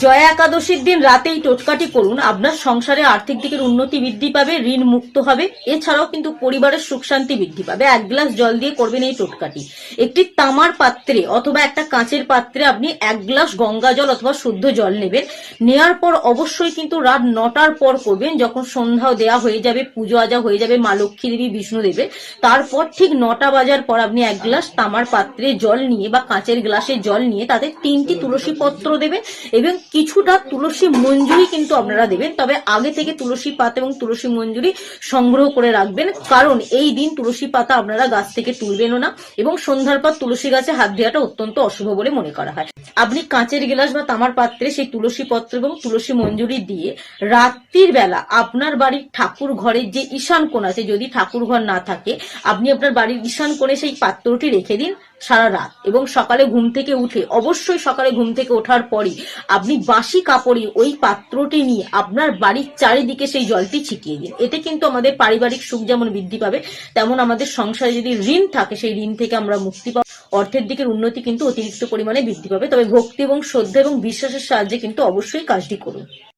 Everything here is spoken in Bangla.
জয়া একাদশীর দিন রাতেই টোটকাটি করুন, আপনার সংসারে আর্থিক দিকের উন্নতি বৃদ্ধি পাবে, ঋণ মুক্ত হবে। এছাড়াও কিন্তু পরিবারের সুখ শান্তি বৃদ্ধি পাবে। 1 গ্লাস জল দিয়ে করবেন এই টোটকাটি। একটি তামার পাত্রে অথবা একটা কাঁচের পাত্রে আপনি 1 গ্লাস গঙ্গা জল অথবা শুদ্ধ জল নেবেন। নেওয়ার পর অবশ্যই কিন্তু রাত 9টার পর করবেন, যখন সন্ধ্যাও দেয়া হয়ে যাবে, পুজো আজা হয়ে যাবে মা লক্ষ্মী দেবী বিষ্ণু দেবের। তারপর ঠিক 9টা বাজার পর আপনি 1 গ্লাস তামার পাত্রে জল নিয়ে বা কাঁচের গ্লাসে জল নিয়ে তাতে 3টি তুলসী পত্র দেবেন এবং কিছুটা তুলসী মঞ্জুরি কিন্তু আপনারা দেবেন। তবে আগে থেকে তুলসী পাতা এবং তুলসী মঞ্জুরি সংগ্রহ করে রাখবেন, কারণ এই দিন তুলসী পাতা আপনারা গাছ থেকে তুলবেনও না এবং সন্ধ্যার পর তুলসী গাছে হাত দেওয়াটা অত্যন্ত অশুভ বলে মনে করা হয়। আপনি কাঁচের গ্লাস বা তামার পাত্রে সেই তুলসী পত্র এবং তুলসী মঞ্জুরি দিয়ে রাত্রির বেলা আপনার বাড়ির ঠাকুর ঘরের যে ঈশান কোণ আছে, যদি ঠাকুর ঘর না থাকে আপনি আপনার বাড়ির ঈশান কোণে সেই পাত্রটি রেখে দিন সারা রাত। এবং সকালে ঘুম থেকে উঠে, অবশ্যই সকালে ঘুম থেকে ওঠার পরই আপনি বাসি কাপড়ে ওই পাত্রটি নিয়ে আপনার বাড়ির চারিদিকে সেই জলটি ছিটিয়ে দিন। এতে কিন্তু আমাদের পারিবারিক সুখ যেমন বৃদ্ধি পাবে, তেমন আমাদের সংসারে যদি ঋণ থাকে সেই ঋণ থেকে আমরা মুক্তি পাবো। অর্থের দিকের উন্নতি কিন্তু অতিরিক্ত পরিমাণে বৃদ্ধি পাবে। তবে ভক্তি এবং শ্রদ্ধা এবং বিশ্বাসের সাহায্যে কিন্তু অবশ্যই কাজটি করুন।